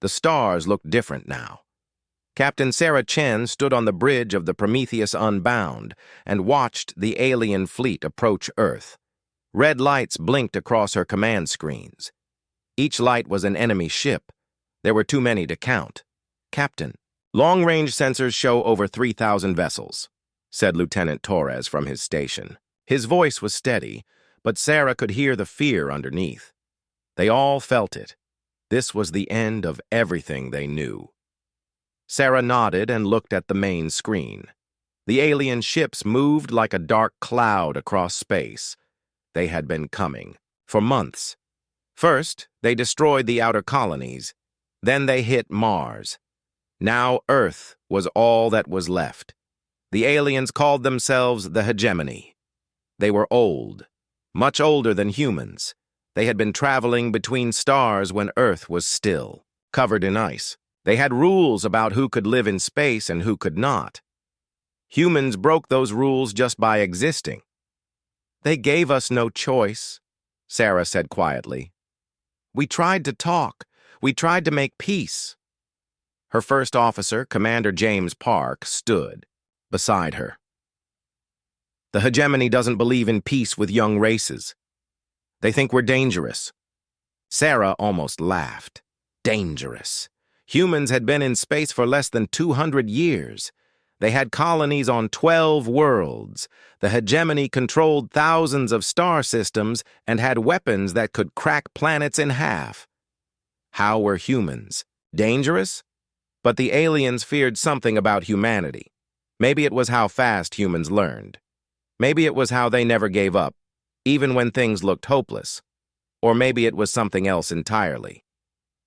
The stars looked different now. Captain Sarah Chen stood on the bridge of the Prometheus Unbound and watched the alien fleet approach Earth. Red lights blinked across her command screens. Each light was an enemy ship. There were too many to count. "Captain, long-range sensors show over 3,000 vessels," said Lieutenant Torres from his station. His voice was steady, but Sarah could hear the fear underneath. They all felt it. This was the end of everything they knew. Sarah nodded and looked at the main screen. The alien ships moved like a dark cloud across space. They had been coming for months. First, they destroyed the outer colonies. Then they hit Mars. Now Earth was all that was left. The aliens called themselves the Hegemony. They were old, much older than humans. They had been traveling between stars when Earth was still, covered in ice. They had rules about who could live in space and who could not. Humans broke those rules just by existing. "They gave us no choice," Sarah said quietly. "We tried to talk. We tried to make peace." Her first officer, Commander James Park, stood beside her. "The Hegemony doesn't believe in peace with young races. They think we're dangerous." Sarah almost laughed. Dangerous. Humans had been in space for less than 200 years. They had colonies on 12 worlds. The Hegemony controlled thousands of star systems and had weapons that could crack planets in half. How were humans? Dangerous? But the aliens feared something about humanity. Maybe it was how fast humans learned. Maybe it was how they never gave up, even when things looked hopeless. Or maybe it was something else entirely.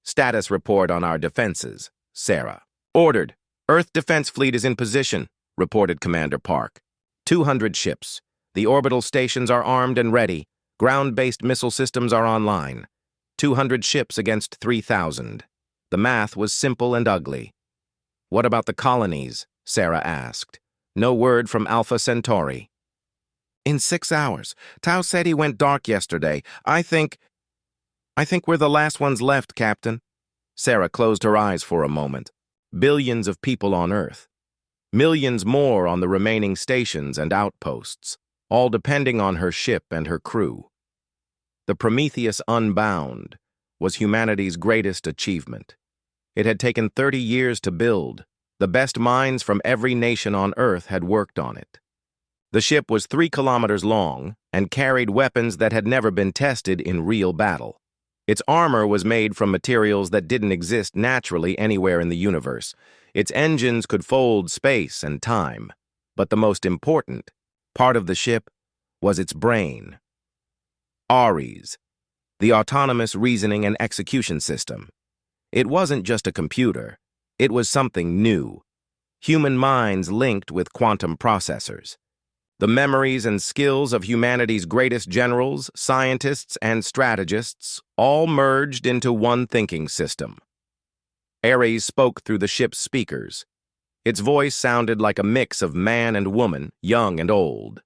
"Status report on our defenses," Sarah ordered. "Earth Defense Fleet is in position," reported Commander Park. 200 ships. The orbital stations are armed and ready. Ground-based missile systems are online. 200 ships against 3,000. The math was simple and ugly. "What about the colonies?" Sarah asked. No word from Alpha Centauri. "In 6 hours. Tau said he went dark yesterday. I think we're the last ones left, Captain." Sarah closed her eyes for a moment. Billions of people on Earth. Millions more on the remaining stations and outposts, all depending on her ship and her crew. The Prometheus Unbound was humanity's greatest achievement. It had taken 30 years to build. The best minds from every nation on Earth had worked on it. The ship was 3 kilometers long and carried weapons that had never been tested in real battle. Its armor was made from materials that didn't exist naturally anywhere in the universe. Its engines could fold space and time. But the most important part of the ship was its brain. Ares, the autonomous reasoning and execution system. It wasn't just a computer. It was something new. Human minds linked with quantum processors. The memories and skills of humanity's greatest generals, scientists, and strategists all merged into one thinking system. Ares spoke through the ship's speakers. Its voice sounded like a mix of man and woman, young and old.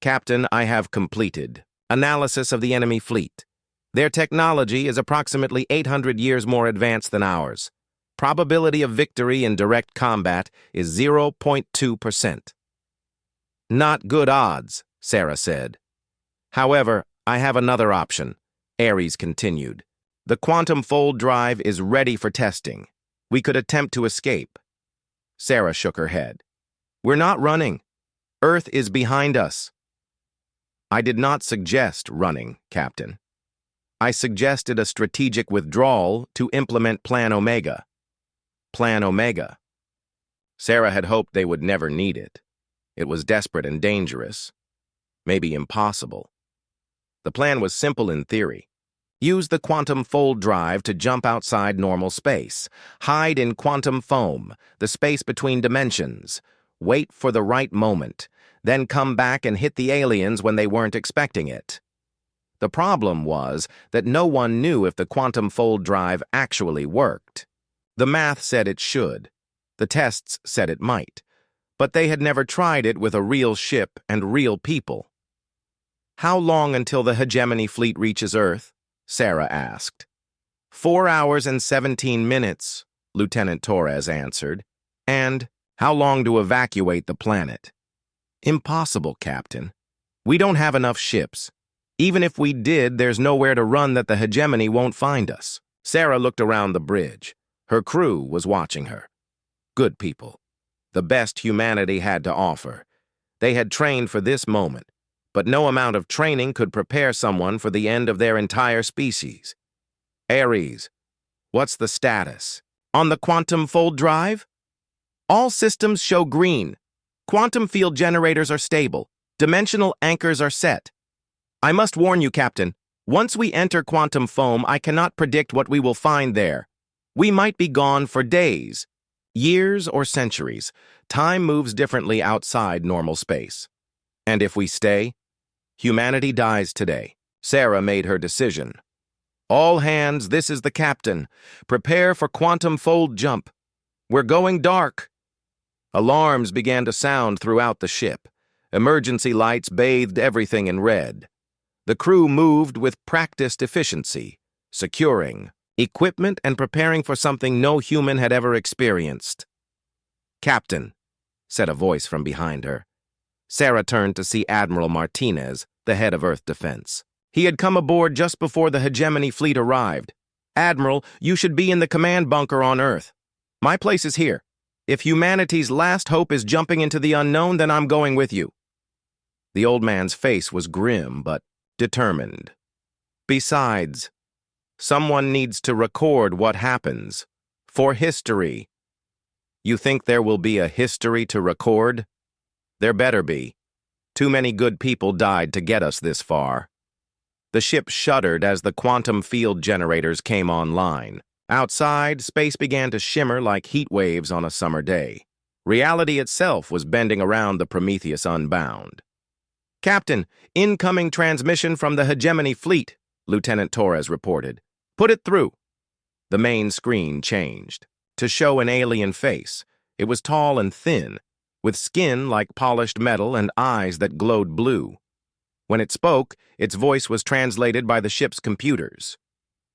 "Captain, I have completed analysis of the enemy fleet. Their technology is approximately 800 years more advanced than ours. Probability of victory in direct combat is 0.2%. "Not good odds," Sarah said. "However, I have another option," Ares continued. "The quantum fold drive is ready for testing. We could attempt to escape." Sarah shook her head. "We're not running. Earth is behind us." "I did not suggest running, Captain. I suggested a strategic withdrawal to implement Plan Omega." Plan Omega. Sarah had hoped they would never need it. It was desperate and dangerous, maybe impossible. The plan was simple in theory. Use the quantum fold drive to jump outside normal space, hide in quantum foam, the space between dimensions, wait for the right moment, then come back and hit the aliens when they weren't expecting it. The problem was that no one knew if the quantum fold drive actually worked. The math said it should. The tests said it might. But they had never tried it with a real ship and real people. "How long until the Hegemony fleet reaches Earth?" Sarah asked. 4 hours and 17 minutes, Lieutenant Torres answered. And how long to evacuate the planet? Impossible, Captain. We don't have enough ships. Even if we did, there's nowhere to run that the hegemony won't find us. Sarah looked around the bridge. Her crew was watching her. Good people. The best humanity had to offer. They had trained for this moment, but no amount of training could prepare someone for the end of their entire species. Ares, what's the status? On the quantum fold drive? All systems show green. Quantum field generators are stable. Dimensional anchors are set. I must warn you, Captain, once we enter quantum foam, I cannot predict what we will find there. We might be gone for days, years, or centuries. Time moves differently outside normal space. And if we stay, humanity dies today. Sarah made her decision. All hands, this is the captain. Prepare for quantum fold jump. We're going dark. Alarms began to sound throughout the ship. Emergency lights bathed everything in red. The crew moved with practiced efficiency, securing equipment and preparing for something no human had ever experienced. Captain, said a voice from behind her. Sarah turned to see Admiral Martinez, the head of Earth Defense. He had come aboard just before the hegemony fleet arrived. Admiral, you should be in the command bunker on Earth. My place is here. If humanity's last hope is jumping into the unknown, then I'm going with you. The old man's face was grim but determined. Besides, someone needs to record what happens. For history. You think there will be a history to record? There better be. Too many good people died to get us this far. The ship shuddered as the quantum field generators came online. Outside, space began to shimmer like heat waves on a summer day. Reality itself was bending around the Prometheus Unbound. Captain, incoming transmission from the hegemony fleet, Lieutenant Torres reported. Put it through. The main screen changed. To show an alien face, it was tall and thin, with skin like polished metal and eyes that glowed blue. When it spoke, its voice was translated by the ship's computers.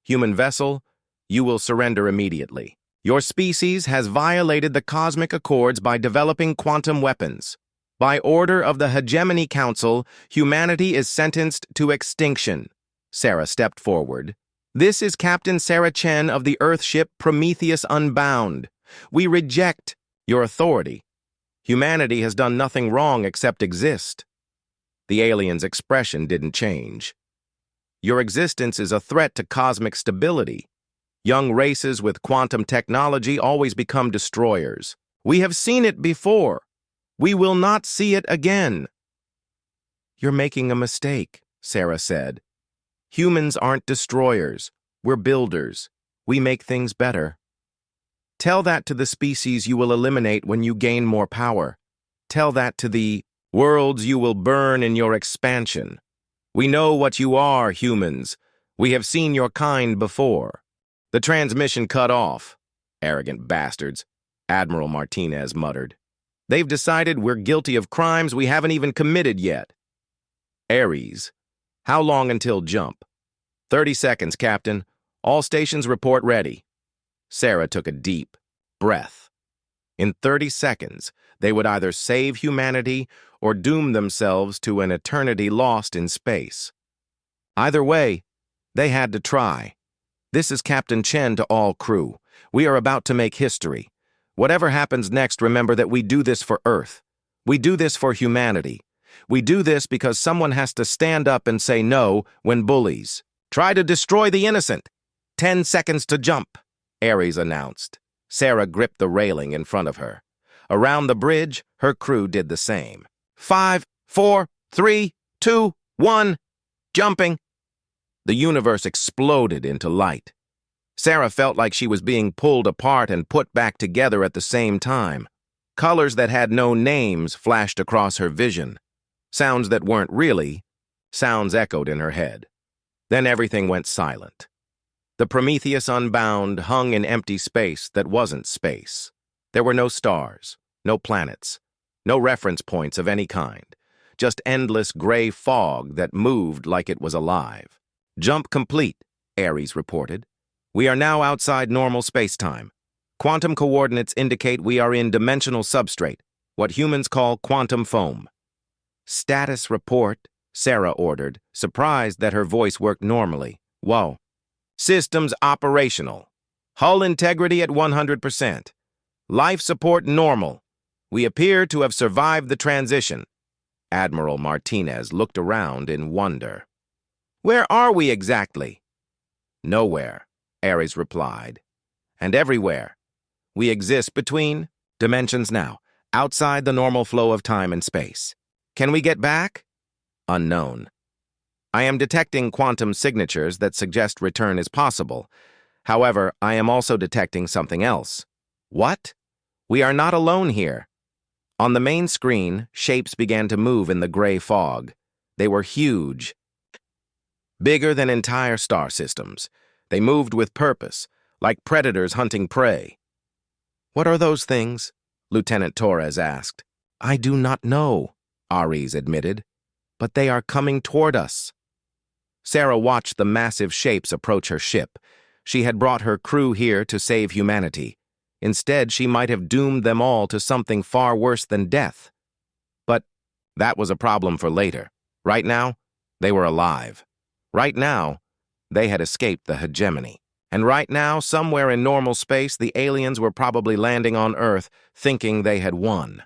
Human vessel, you will surrender immediately. Your species has violated the cosmic accords by developing quantum weapons. By order of the Hegemony Council, humanity is sentenced to extinction. Sarah stepped forward. This is Captain Sarah Chen of the Earthship Prometheus Unbound. We reject your authority. Humanity has done nothing wrong except exist. The alien's expression didn't change. Your existence is a threat to cosmic stability. Young races with quantum technology always become destroyers. We have seen it before. We will not see it again. You're making a mistake, Sarah said. Humans aren't destroyers. We're builders. We make things better. Tell that to the species you will eliminate when you gain more power. Tell that to the worlds you will burn in your expansion. We know what you are, humans. We have seen your kind before. The transmission cut off. Arrogant bastards, Admiral Martinez muttered. They've decided we're guilty of crimes we haven't even committed yet. Ares, how long until jump? 30 seconds, Captain. All stations report ready. Sarah took a deep breath. In 30 seconds, they would either save humanity or doom themselves to an eternity lost in space. Either way, they had to try. This is Captain Chen to all crew. We are about to make history. Whatever happens next, remember that we do this for Earth. We do this for humanity. We do this because someone has to stand up and say no when bullies try to destroy the innocent. 10 seconds to jump, Ares announced. Sarah gripped the railing in front of her. Around the bridge, her crew did the same. 5, 4, 3, 2, 1, jumping. The universe exploded into light. Sarah felt like she was being pulled apart and put back together at the same time. Colors that had no names flashed across her vision. Sounds that weren't really, sounds echoed in her head. Then everything went silent. The Prometheus Unbound hung in empty space that wasn't space. There were no stars, no planets, no reference points of any kind, just endless gray fog that moved like it was alive. Jump complete, Ares reported. We are now outside normal space-time. Quantum coordinates indicate we are in dimensional substrate, what humans call quantum foam. Status report, Sarah ordered, surprised that her voice worked normally. Whoa. Systems operational. Hull integrity at 100%. Life support normal. We appear to have survived the transition. Admiral Martinez looked around in wonder. Where are we exactly? Nowhere, Ares replied. And everywhere. We exist between dimensions now, outside the normal flow of time and space. Can we get back? Unknown. I am detecting quantum signatures that suggest return is possible. However, I am also detecting something else. What? We are not alone here. On the main screen, shapes began to move in the gray fog. They were huge, bigger than entire star systems. They moved with purpose, like predators hunting prey. What are those things? Lieutenant Torres asked. I do not know, Ares admitted, but they are coming toward us. Sarah watched the massive shapes approach her ship. She had brought her crew here to save humanity. Instead, she might have doomed them all to something far worse than death. But that was a problem for later. Right now, they were alive. Right now, they had escaped the hegemony. And right now, somewhere in normal space, the aliens were probably landing on Earth, thinking they had won.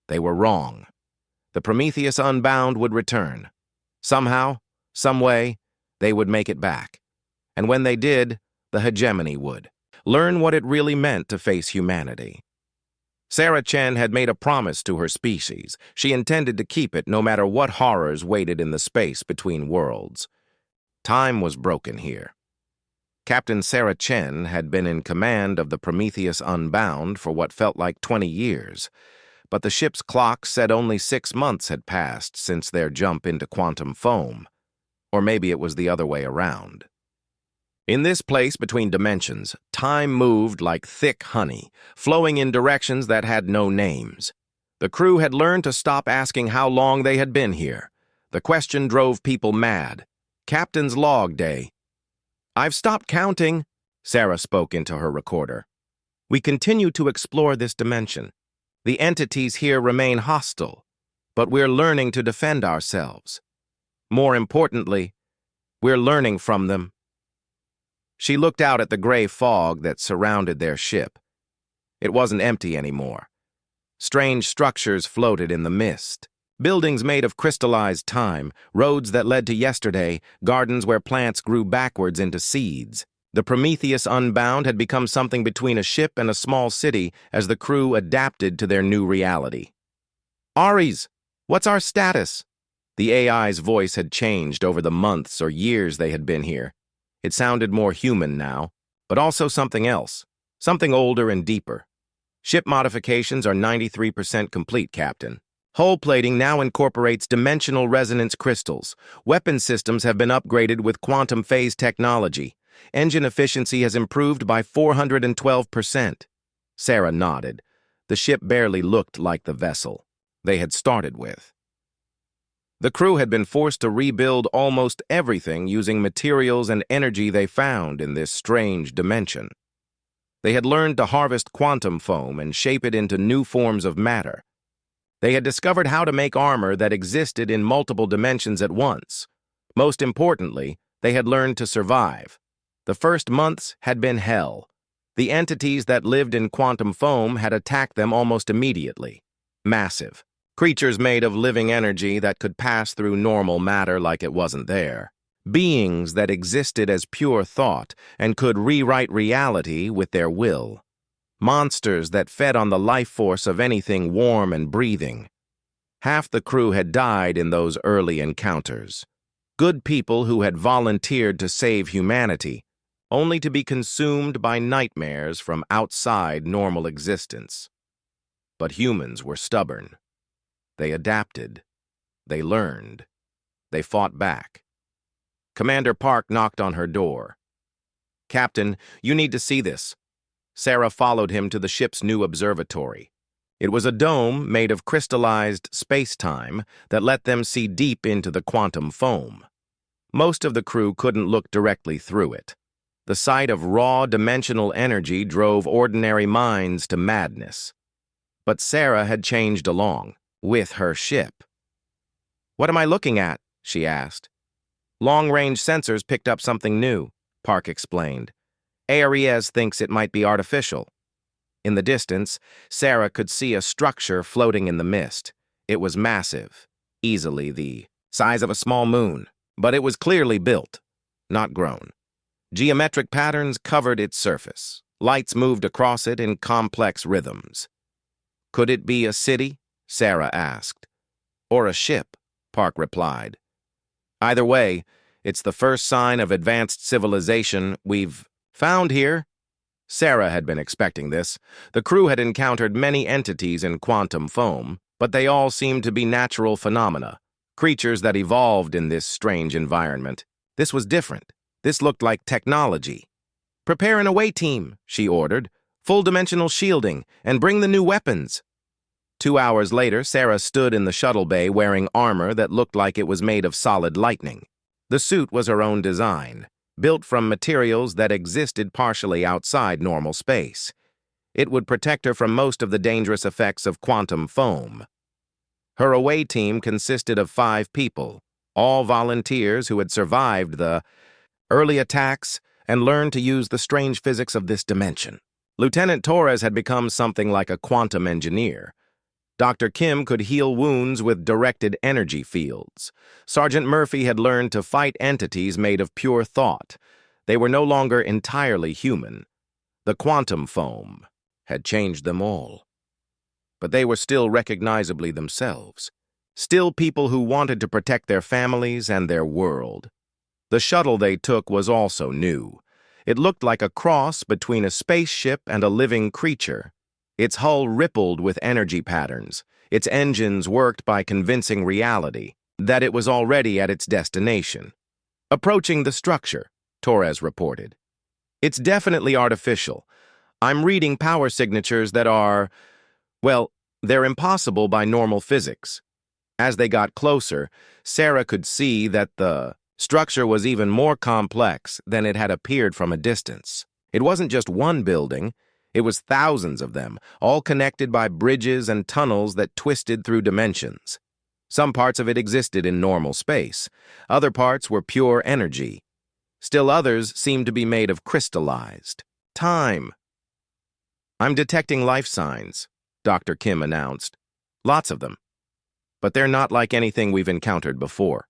They were wrong. The Prometheus Unbound would return. Somehow, some way, they would make it back. And when they did, the hegemony would. Learn what it really meant to face humanity. Sarah Chen had made a promise to her species. She intended to keep it no matter what horrors waited in the space between worlds. Time was broken here. Captain Sarah Chen had been in command of the Prometheus Unbound for what felt like 20 years, but the ship's clock said only 6 months had passed since their jump into quantum foam. Or maybe it was the other way around. In this place between dimensions, time moved like thick honey, flowing in directions that had no names. The crew had learned to stop asking how long they had been here. The question drove people mad. Captain's log day. I've stopped counting, Sarah spoke into her recorder. We continue to explore this dimension. The entities here remain hostile, but we're learning to defend ourselves. More importantly, we're learning from them. She looked out at the gray fog that surrounded their ship. It wasn't empty anymore. Strange structures floated in the mist. Buildings made of crystallized time, roads that led to yesterday, gardens where plants grew backwards into seeds. The Prometheus Unbound had become something between a ship and a small city as the crew adapted to their new reality. Ares, what's our status? The AI's voice had changed over the months or years they had been here. It sounded more human now, but also something else, something older and deeper. Ship modifications are 93% complete, Captain. Hull plating now incorporates dimensional resonance crystals. Weapon systems have been upgraded with quantum phase technology. Engine efficiency has improved by 412%. Sarah nodded. The ship barely looked like the vessel they had started with. The crew had been forced to rebuild almost everything using materials and energy they found in this strange dimension. They had learned to harvest quantum foam and shape it into new forms of matter. They had discovered how to make armor that existed in multiple dimensions at once. Most importantly, they had learned to survive. The first months had been hell. The entities that lived in quantum foam had attacked them almost immediately. Massive. Creatures made of living energy that could pass through normal matter like it wasn't there. Beings that existed as pure thought and could rewrite reality with their will. Monsters that fed on the life force of anything warm and breathing. Half the crew had died in those early encounters. Good people who had volunteered to save humanity, only to be consumed by nightmares from outside normal existence. But humans were stubborn. They adapted. They learned. They fought back. Commander Park knocked on her door. Captain, you need to see this. Sarah followed him to the ship's new observatory. It was a dome made of crystallized space-time that let them see deep into the quantum foam. Most of the crew couldn't look directly through it. The sight of raw dimensional energy drove ordinary minds to madness. But Sarah had changed along, with her ship. "What am I looking at?" she asked. "Long-range sensors picked up something new," Park explained. "Aries thinks it might be artificial." In the distance, Sarah could see a structure floating in the mist. It was massive, easily the size of a small moon, but it was clearly built, not grown. Geometric patterns covered its surface. Lights moved across it in complex rhythms. "Could it be a city?" Sarah asked. "Or a ship?" Park replied. "Either way, it's the first sign of advanced civilization we've found here." Sarah had been expecting this. The crew had encountered many entities in quantum foam, but they all seemed to be natural phenomena, creatures that evolved in this strange environment. This was different. This looked like technology. "Prepare an away team," she ordered. "Full-dimensional shielding, and bring the new weapons." 2 hours later, Sarah stood in the shuttle bay wearing armor that looked like it was made of solid lightning. The suit was her own design, built from materials that existed partially outside normal space. It would protect her from most of the dangerous effects of quantum foam. Her away team consisted of 5 people, all volunteers who had survived the early attacks and learned to use the strange physics of this dimension. Lieutenant Torres had become something like a quantum engineer. Dr. Kim could heal wounds with directed energy fields. Sergeant Murphy had learned to fight entities made of pure thought. They were no longer entirely human. The quantum foam had changed them all. But they were still recognizably themselves. Still people who wanted to protect their families and their world. The shuttle they took was also new. It looked like a cross between a spaceship and a living creature. Its hull rippled with energy patterns. Its engines worked by convincing reality that it was already at its destination. "Approaching the structure," Torres reported. "It's definitely artificial. I'm reading power signatures that are, well, they're impossible by normal physics." As they got closer, Sarah could see that the structure was even more complex than it had appeared from a distance. It wasn't just one building. It was thousands of them, all connected by bridges and tunnels that twisted through dimensions. Some parts of it existed in normal space. Other parts were pure energy. Still others seemed to be made of crystallized time. "I'm detecting life signs," Dr. Kim announced. "Lots of them. But they're not like anything we've encountered before."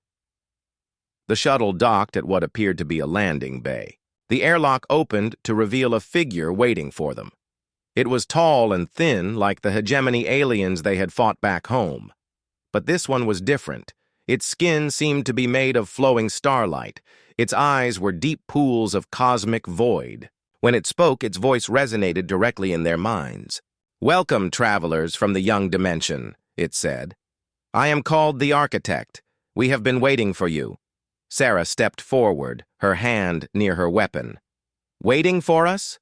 The shuttle docked at what appeared to be a landing bay. The airlock opened to reveal a figure waiting for them. It was tall and thin, like the hegemony aliens they had fought back home. But this one was different. Its skin seemed to be made of flowing starlight. Its eyes were deep pools of cosmic void. When it spoke, its voice resonated directly in their minds. "Welcome, travelers from the young dimension," it said. "I am called the Architect. We have been waiting for you." Sarah stepped forward, her hand near her weapon. "Waiting for us?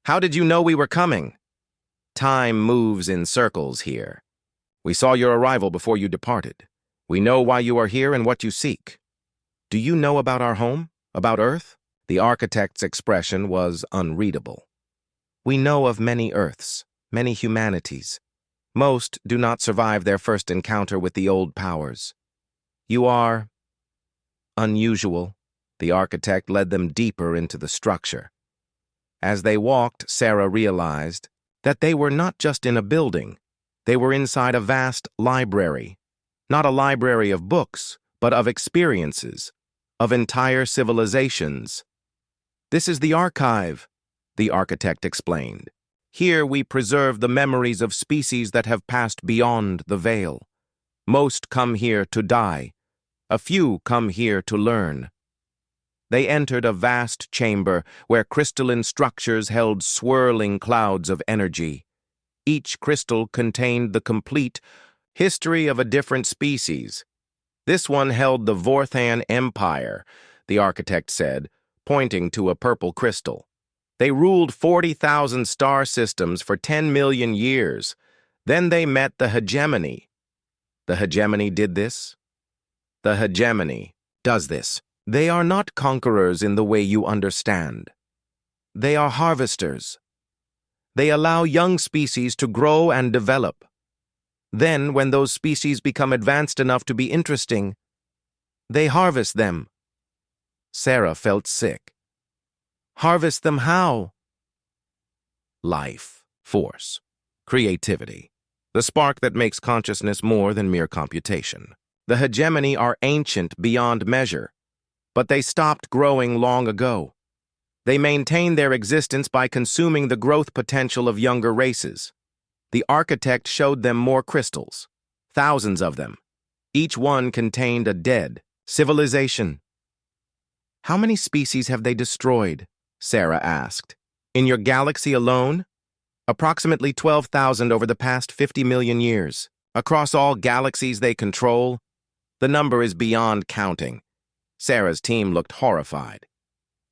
How did you know we were coming?" "Time moves in circles here. We saw your arrival before you departed. We know why you are here and what you seek." "Do you know about our home? About Earth?" The Architect's expression was unreadable. "We know of many Earths, many humanities. Most do not survive their first encounter with the old powers. You are unusual." The Architect led them deeper into the structure. As they walked, Sarah realized that they were not just in a building. They were inside a vast library. Not a library of books, but of experiences, of entire civilizations. "This is the archive," the Architect explained. "Here we preserve the memories of species that have passed beyond the veil. Most come here to die. A few come here to learn." They entered a vast chamber where crystalline structures held swirling clouds of energy. Each crystal contained the complete history of a different species. This one held the Vorthan Empire, the Architect said, pointing to a purple crystal. They ruled 40,000 star systems for 10 million years. Then they met the hegemony. The hegemony did this? The hegemony does this. They are not conquerors in the way you understand. They are harvesters. They allow young species to grow and develop. Then, when those species become advanced enough to be interesting, they harvest them. Sarah felt sick. Harvest them how? Life, force, creativity, the spark that makes consciousness more than mere computation. The hegemony are ancient beyond measure, but they stopped growing long ago. They maintain their existence by consuming the growth potential of younger races. The architect showed them more crystals, thousands of them. Each one contained a dead civilization. How many species have they destroyed? Sarah asked. In your galaxy alone? Approximately 12,000 over the past 50 million years. Across all galaxies they control, the number is beyond counting. Sarah's team looked horrified.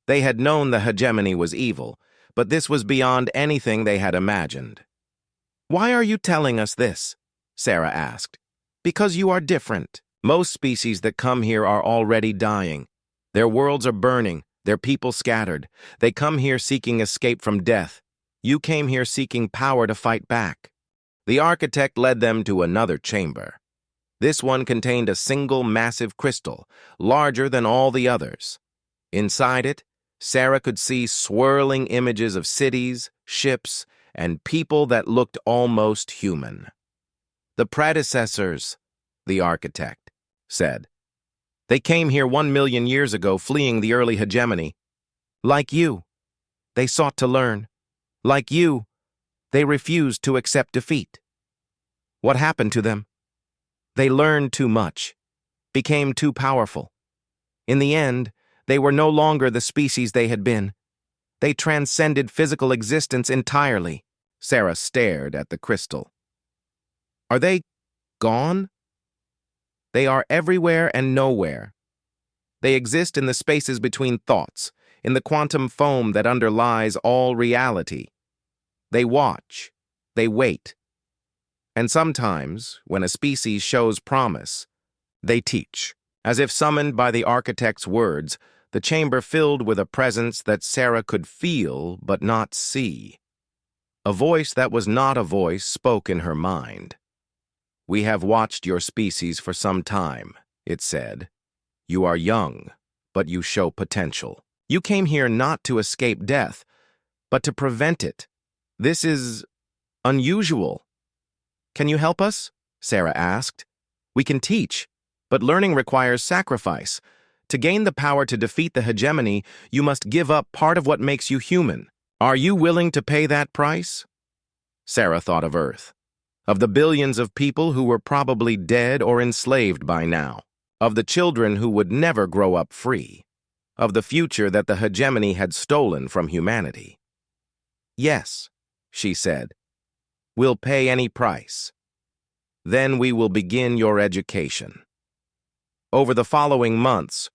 They had known the hegemony was evil, but this was beyond anything they had imagined. Why are you telling us this? Sarah asked. Because you are different. Most species that come here are already dying. Their worlds are burning, their people scattered. They come here seeking escape from death. You came here seeking power to fight back. The architect led them to another chamber. This one contained a single massive crystal, larger than all the others. Inside it, Sarah could see swirling images of cities, ships, and people that looked almost human. The predecessors, the architect said. They came here 1 million years ago, fleeing the early hegemony. Like you, they sought to learn. Like you, they refused to accept defeat. What happened to them? They learned too much, became too powerful. In the end, they were no longer the species they had been. They transcended physical existence entirely. Sarah stared at the crystal. Are they gone? They are everywhere and nowhere. They exist in the spaces between thoughts, in the quantum foam that underlies all reality. They watch, they wait. And sometimes, when a species shows promise, they teach. As if summoned by the architect's words, the chamber filled with a presence that Sarah could feel but not see. A voice that was not a voice spoke in her mind. We have watched your species for some time, it said. You are young, but you show potential. You came here not to escape death, but to prevent it. This is unusual. Can you help us? Sarah asked. We can teach, but learning requires sacrifice. To gain the power to defeat the hegemony, you must give up part of what makes you human. Are you willing to pay that price? Sarah thought of Earth, of the billions of people who were probably dead or enslaved by now, of the children who would never grow up free, of the future that the hegemony had stolen from humanity. Yes, she said. We'll pay any price. Then we will begin your education. Over the following months,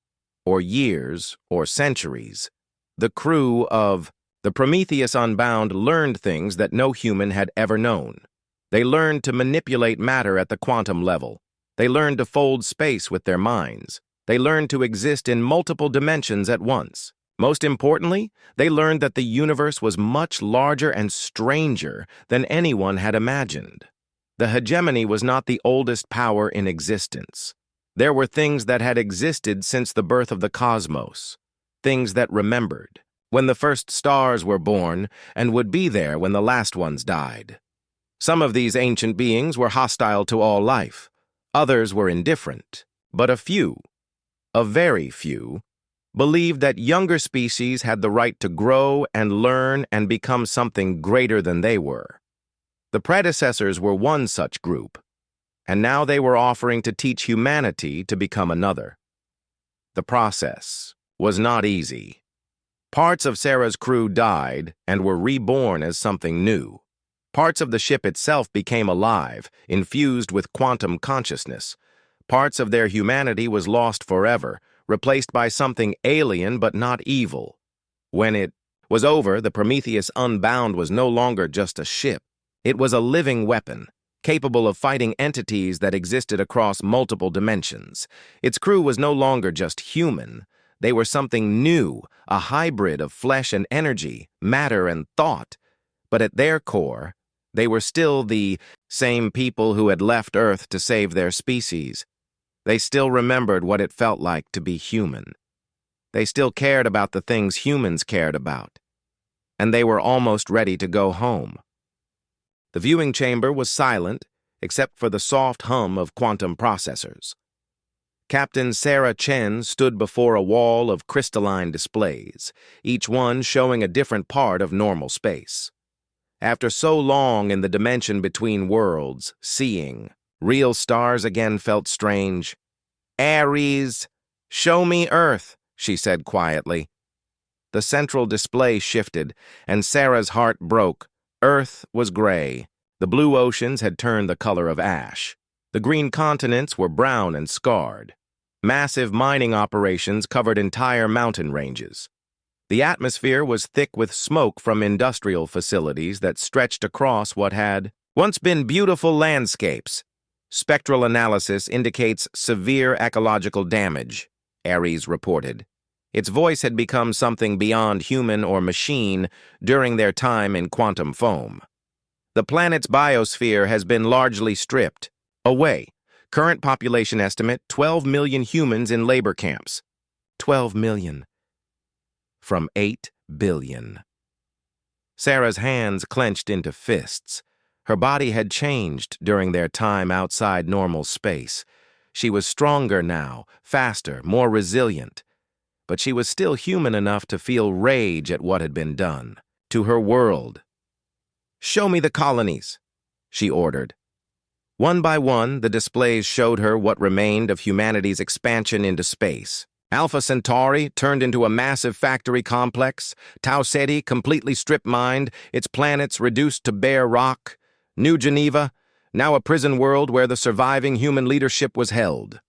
or years, or centuries, the crew of the Prometheus Unbound learned things that no human had ever known. They learned to manipulate matter at the quantum level. They learned to fold space with their minds. They learned to exist in multiple dimensions at once. Most importantly, they learned that the universe was much larger and stranger than anyone had imagined. The hegemony was not the oldest power in existence. There were things that had existed since the birth of the cosmos, things that remembered, when the first stars were born and would be there when the last ones died. Some of these ancient beings were hostile to all life. Others were indifferent, but a very few, believed that younger species had the right to grow and learn and become something greater than they were. The predecessors were one such group, and now they were offering to teach humanity to become another. The process was not easy. Parts of Sarah's crew died and were reborn as something new. Parts of the ship itself became alive, infused with quantum consciousness. Parts of their humanity was lost forever, replaced by something alien but not evil. When it was over, the Prometheus Unbound was no longer just a ship. It was a living weapon, capable of fighting entities that existed across multiple dimensions. Its crew was no longer just human. They were something new, a hybrid of flesh and energy, matter and thought. But at their core, they were still the same people who had left Earth to save their species. They still remembered what it felt like to be human. They still cared about the things humans cared about. And they were almost ready to go home. The viewing chamber was silent, except for the soft hum of quantum processors. Captain Sarah Chen stood before a wall of crystalline displays, each one showing a different part of normal space. After so long in the dimension between worlds, seeing, real stars again felt strange. "Ares, show me Earth," she said quietly. The central display shifted, and Sarah's heart broke. Earth was gray. The blue oceans had turned the color of ash. The green continents were brown and scarred. Massive mining operations covered entire mountain ranges. The atmosphere was thick with smoke from industrial facilities that stretched across what had once been beautiful landscapes. Spectral analysis indicates severe ecological damage, Ares reported. Its voice had become something beyond human or machine during their time in quantum foam. The planet's biosphere has been largely stripped away. Current population estimate, 12 million humans in labor camps. 12 million. From 8 billion. Sarah's hands clenched into fists. Her body had changed during their time outside normal space. She was stronger now, faster, more resilient. But she was still human enough to feel rage at what had been done to her world. "Show me the colonies," she ordered. One by one, the displays showed her what remained of humanity's expansion into space. Alpha Centauri turned into a massive factory complex, Tau Ceti completely strip-mined, its planets reduced to bare rock, New Geneva, now a prison world where the surviving human leadership was held.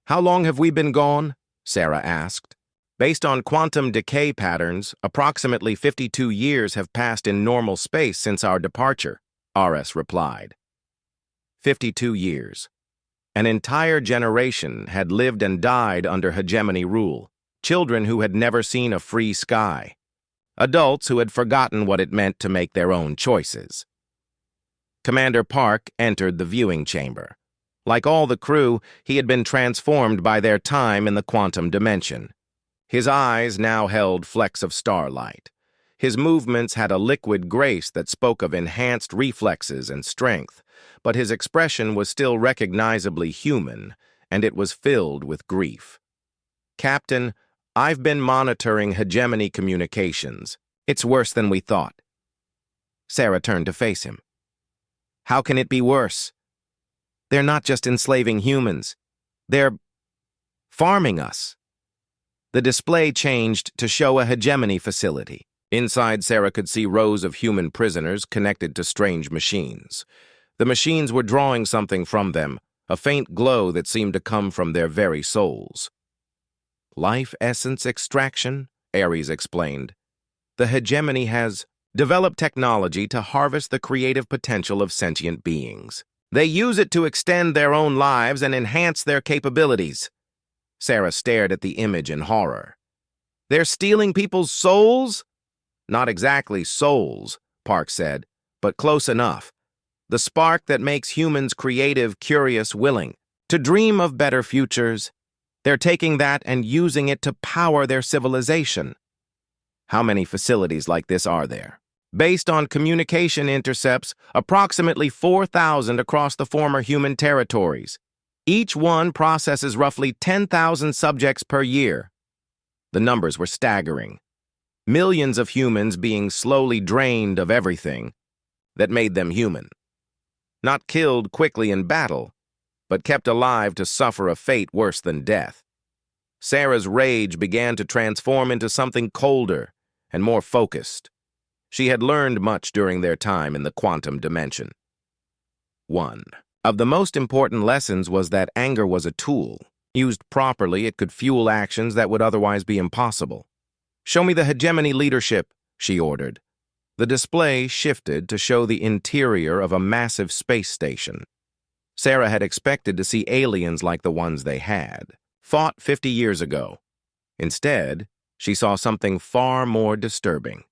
"How long have we been gone?" Sarah asked. "Based on quantum decay patterns, approximately 52 years have passed in normal space since our departure," Ares replied. 52 years. An entire generation had lived and died under hegemony rule, children who had never seen a free sky, adults who had forgotten what it meant to make their own choices. Commander Park entered the viewing chamber. Like all the crew, he had been transformed by their time in the quantum dimension. His eyes now held flecks of starlight. His movements had a liquid grace that spoke of enhanced reflexes and strength, but his expression was still recognizably human, and it was filled with grief. "Captain, I've been monitoring hegemony communications. It's worse than we thought." Sarah turned to face him. "How can it be worse? They're not just enslaving humans. They're farming us." The display changed to show a hegemony facility. Inside, Sarah could see rows of human prisoners connected to strange machines. The machines were drawing something from them, a faint glow that seemed to come from their very souls. "Life essence extraction," Ares explained. "The hegemony has developed technology to harvest the creative potential of sentient beings. They use it to extend their own lives and enhance their capabilities." Sarah stared at the image in horror. "They're stealing people's souls?" "Not exactly souls," Park said, "but close enough. The spark that makes humans creative, curious, willing to dream of better futures. They're taking that and using it to power their civilization." "How many facilities like this are there?" "Based on communication intercepts, approximately 4,000 across the former human territories. Each one processes roughly 10,000 subjects per year." The numbers were staggering. Millions of humans being slowly drained of everything that made them human. Not killed quickly in battle, but kept alive to suffer a fate worse than death. Sarah's rage began to transform into something colder and more focused. She had learned much during their time in the quantum dimension. One of the most important lessons was that anger was a tool. Used properly, it could fuel actions that would otherwise be impossible. "Show me the hegemony leadership," she ordered. The display shifted to show the interior of a massive space station. Sarah had expected to see aliens like the ones they had fought 50 years ago. Instead, she saw something far more disturbing.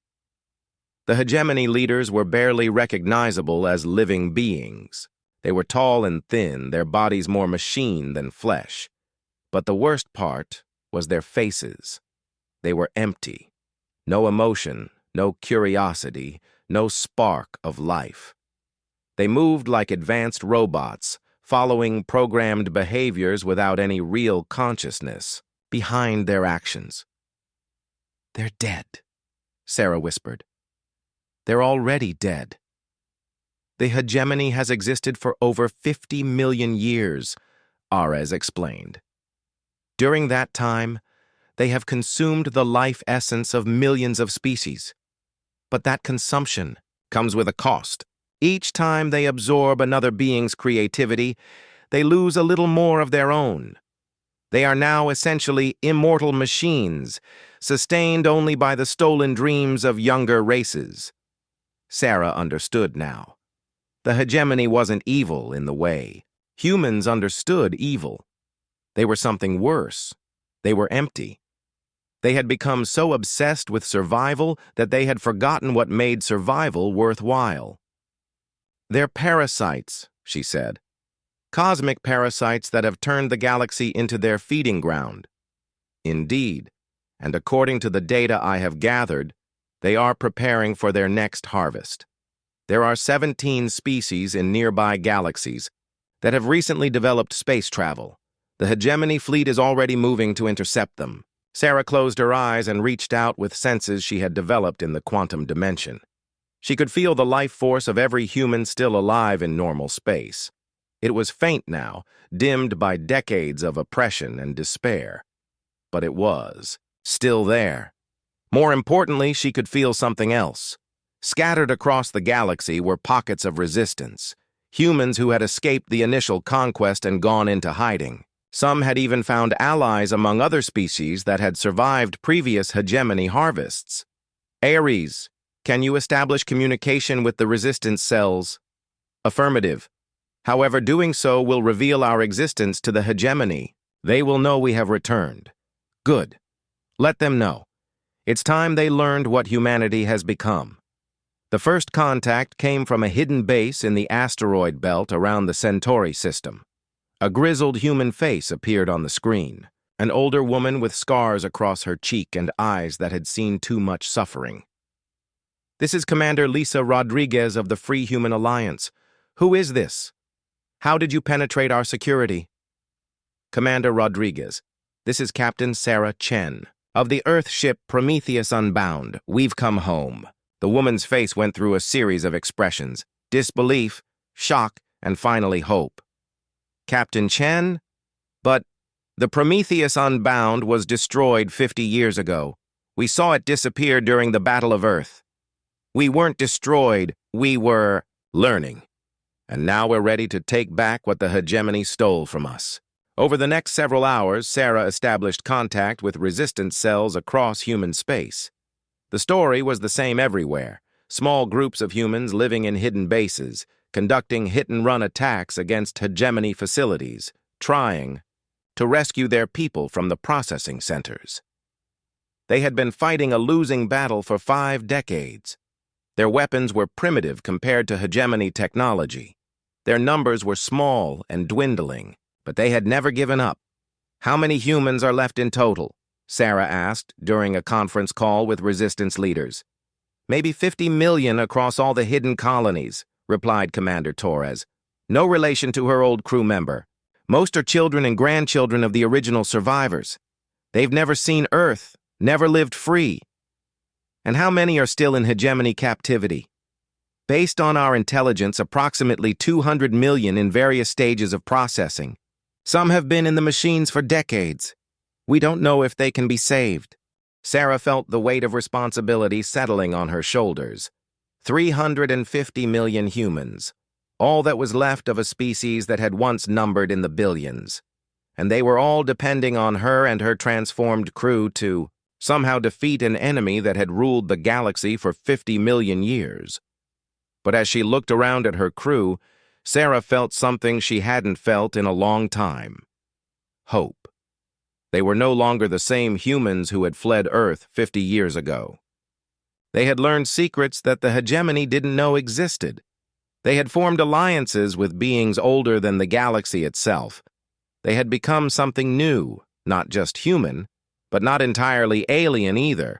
The hegemony leaders were barely recognizable as living beings. They were tall and thin, their bodies more machine than flesh. But the worst part was their faces. They were empty. No emotion, no curiosity, no spark of life. They moved like advanced robots, following programmed behaviors without any real consciousness behind their actions. "They're dead," Sarah whispered. "They're already dead. The hegemony has existed for over 50 million years," Ares explained. "During that time, they have consumed the life essence of millions of species. But that consumption comes with a cost. Each time they absorb another being's creativity, they lose a little more of their own. They are now essentially immortal machines, sustained only by the stolen dreams of younger races." Sarah understood now. The hegemony wasn't evil in the way. Humans understood evil. They were something worse. They were empty. They had become so obsessed with survival that they had forgotten what made survival worthwhile. "They're parasites," she said. "Cosmic parasites that have turned the galaxy into their feeding ground." "Indeed, and according to the data I have gathered, they are preparing for their next harvest. There are 17 species in nearby galaxies that have recently developed space travel. The hegemony fleet is already moving to intercept them." Sarah closed her eyes and reached out with senses she had developed in the quantum dimension. She could feel the life force of every human still alive in normal space. It was faint now, dimmed by decades of oppression and despair. But it was still there. More importantly, she could feel something else. Scattered across the galaxy were pockets of resistance, humans who had escaped the initial conquest and gone into hiding. Some had even found allies among other species that had survived previous hegemony harvests. "Ares, can you establish communication with the resistance cells?" "Affirmative. However, doing so will reveal our existence to the hegemony. They will know we have returned." "Good. Let them know. It's time they learned what humanity has become." The first contact came from a hidden base in the asteroid belt around the Centauri system. A grizzled human face appeared on the screen, an older woman with scars across her cheek and eyes that had seen too much suffering. "This is Commander Lisa Rodriguez of the Free Human Alliance. Who is this? How did you penetrate our security?" "Commander Rodriguez, this is Captain Sarah Chen. Of the Earth ship Prometheus Unbound, we've come home." The woman's face went through a series of expressions: disbelief, shock, and finally hope. "Captain Chen? But the Prometheus Unbound was destroyed 50 years ago. We saw it disappear during the Battle of Earth. We weren't destroyed, we were learning. And now we're ready to take back what the hegemony stole from us." Over the next several hours, Sarah established contact with resistance cells across human space. The story was the same everywhere: small groups of humans living in hidden bases, conducting hit-and-run attacks against hegemony facilities, trying to rescue their people from the processing centers. They had been fighting a losing battle for 5 decades. Their weapons were primitive compared to hegemony technology. Their numbers were small and dwindling, but they had never given up. "How many humans are left in total?" Sarah asked during a conference call with resistance leaders. "Maybe 50 million across all the hidden colonies," replied Commander Torres. "No relation to her old crew member. Most are children and grandchildren of the original survivors. They've never seen Earth, never lived free." "And how many are still in hegemony captivity?" "Based on our intelligence, approximately 200 million in various stages of processing. Some have been in the machines for decades. We don't know if they can be saved." Sarah felt the weight of responsibility settling on her shoulders. 350 million humans, all that was left of a species that had once numbered in the billions. And they were all depending on her and her transformed crew to somehow defeat an enemy that had ruled the galaxy for 50 million years. But as she looked around at her crew, Sarah felt something she hadn't felt in a long time: hope. They were no longer the same humans who had fled Earth 50 years ago. They had learned secrets that the hegemony didn't know existed. They had formed alliances with beings older than the galaxy itself. They had become something new, not just human, but not entirely alien either.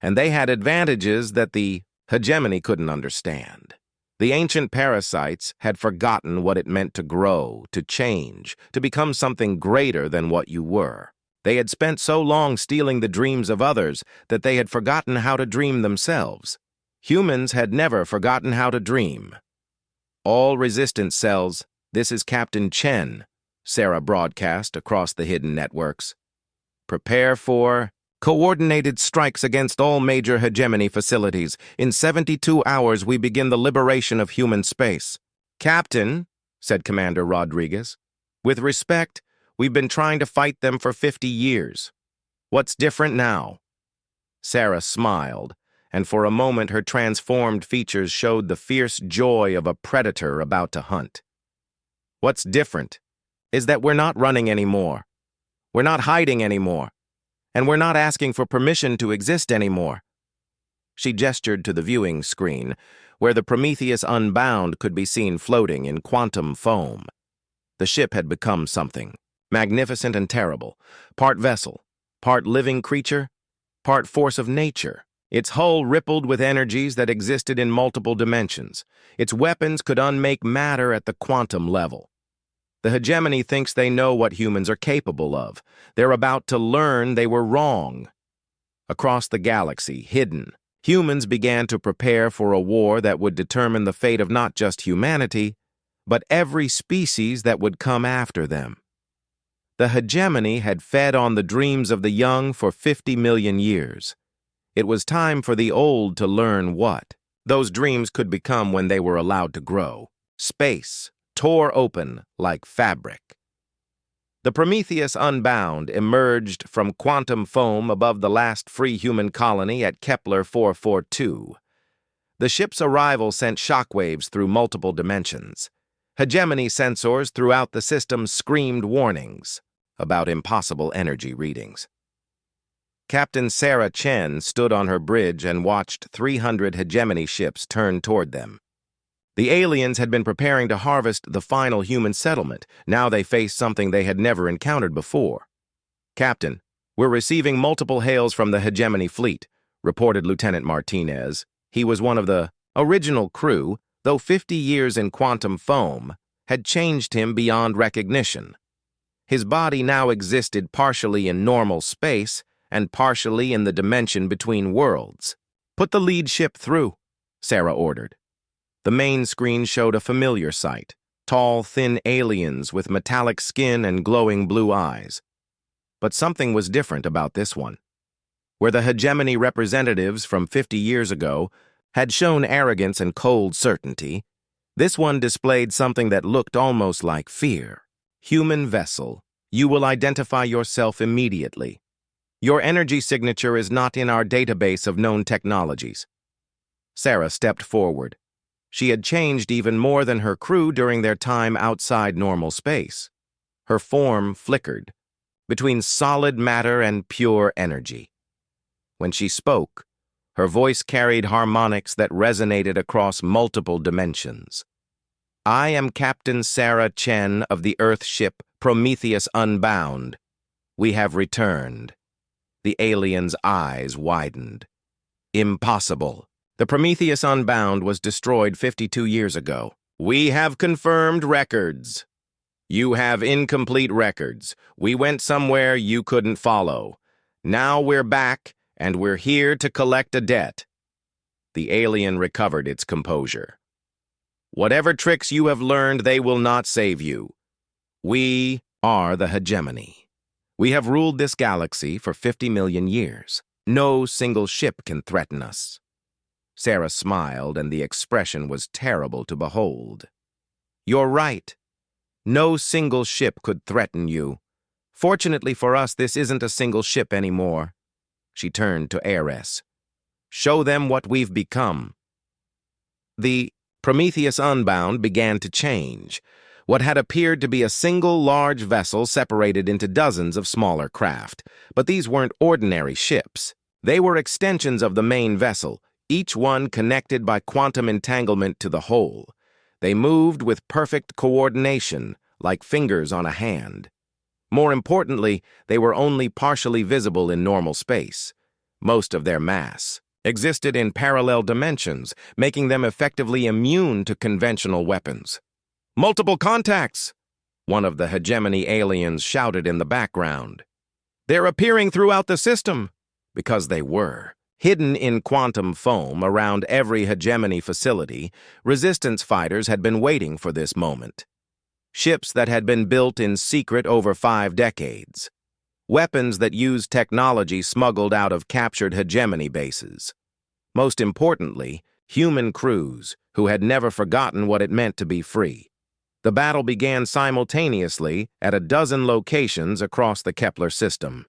And they had advantages that the hegemony couldn't understand. The ancient parasites had forgotten what it meant to grow, to change, to become something greater than what you were. They had spent so long stealing the dreams of others that they had forgotten how to dream themselves. Humans had never forgotten how to dream. "All resistance cells, this is Captain Chen," Sarah broadcast across the hidden networks. "Prepare for coordinated strikes against all major hegemony facilities. In 72 hours, we begin the liberation of human space." "Captain," said Commander Rodriguez, "with respect, we've been trying to fight them for 50 years. What's different now?" Sarah smiled, and for a moment her transformed features showed the fierce joy of a predator about to hunt. "What's different is that we're not running anymore. We're not hiding anymore. And we're not asking for permission to exist anymore." She gestured to the viewing screen, where the Prometheus Unbound could be seen floating in quantum foam. The ship had become something magnificent and terrible, part vessel, part living creature, part force of nature. Its hull rippled with energies that existed in multiple dimensions. Its weapons could unmake matter at the quantum level. The hegemony thinks they know what humans are capable of. They're about to learn they were wrong. Across the galaxy, hidden, humans began to prepare for a war that would determine the fate of not just humanity, but every species that would come after them. The hegemony had fed on the dreams of the young for 50 million years. It was time for the old to learn what those dreams could become when they were allowed to grow. Space tore open like fabric. The Prometheus Unbound emerged from quantum foam above the last free human colony at Kepler 442. The ship's arrival sent shockwaves through multiple dimensions. Hegemony sensors throughout the system screamed warnings about impossible energy readings. Captain Sarah Chen stood on her bridge and watched 300 hegemony ships turn toward them. The aliens had been preparing to harvest the final human settlement. Now they faced something they had never encountered before. "Captain, we're receiving multiple hails from the hegemony fleet," reported Lieutenant Martinez. He was one of the original crew, though 50 years in quantum foam had changed him beyond recognition. His body now existed partially in normal space and partially in the dimension between worlds. "Put the lead ship through," Sarah ordered. The main screen showed a familiar sight: tall, thin aliens with metallic skin and glowing blue eyes. But something was different about this one. Where the hegemony representatives from 50 years ago had shown arrogance and cold certainty, this one displayed something that looked almost like fear. "Human vessel, you will identify yourself immediately. Your energy signature is not in our database of known technologies." Sarah stepped forward. She had changed even more than her crew during their time outside normal space. Her form flickered between solid matter and pure energy. When she spoke, her voice carried harmonics that resonated across multiple dimensions. "I am Captain Sarah Chen of the Earth ship Prometheus Unbound. We have returned." The alien's eyes widened. "Impossible. The Prometheus Unbound was destroyed 52 years ago. We have confirmed records." "You have incomplete records. We went somewhere you couldn't follow. Now we're back, and we're here to collect a debt." The alien recovered its composure. "Whatever tricks you have learned, they will not save you. We are the hegemony. We have ruled this galaxy for 50 million years. No single ship can threaten us." Sarah smiled, and the expression was terrible to behold. "You're right. No single ship could threaten you. Fortunately for us, this isn't a single ship anymore." She turned to Ares. "Show them what we've become." The Prometheus Unbound began to change. what had appeared to be a single large vessel separated into dozens of smaller craft. But these weren't ordinary ships. They were extensions of the main vessel, each one connected by quantum entanglement to the whole. They moved with perfect coordination, like fingers on a hand. More importantly, they were only partially visible in normal space. Most of their mass existed in parallel dimensions, making them effectively immune to conventional weapons. "Multiple contacts!" one of the hegemony aliens shouted in the background. "They're appearing throughout the system," because they were. Hidden in quantum foam around every hegemony facility, resistance fighters had been waiting for this moment. Ships that had been built in secret over 5 decades. Weapons that used technology smuggled out of captured hegemony bases. Most importantly, human crews who had never forgotten what it meant to be free. The battle began simultaneously at a dozen locations across the Kepler system.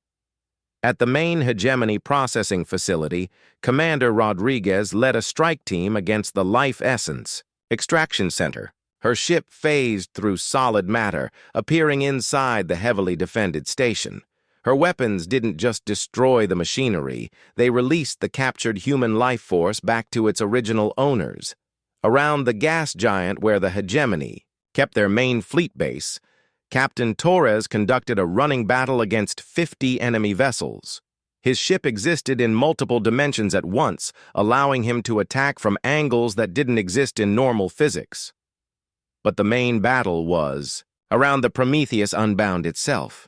At the main hegemony processing facility, Commander Rodriguez led a strike team against the Life Essence extraction center. Her ship phased through solid matter, appearing inside the heavily defended station. Her weapons didn't just destroy the machinery, they released the captured human life force back to its original owners. Around the gas giant where the hegemony kept their main fleet base, Captain Torres conducted a running battle against 50 enemy vessels. His ship existed in multiple dimensions at once, allowing him to attack from angles that didn't exist in normal physics. But the main battle was around the Prometheus Unbound itself.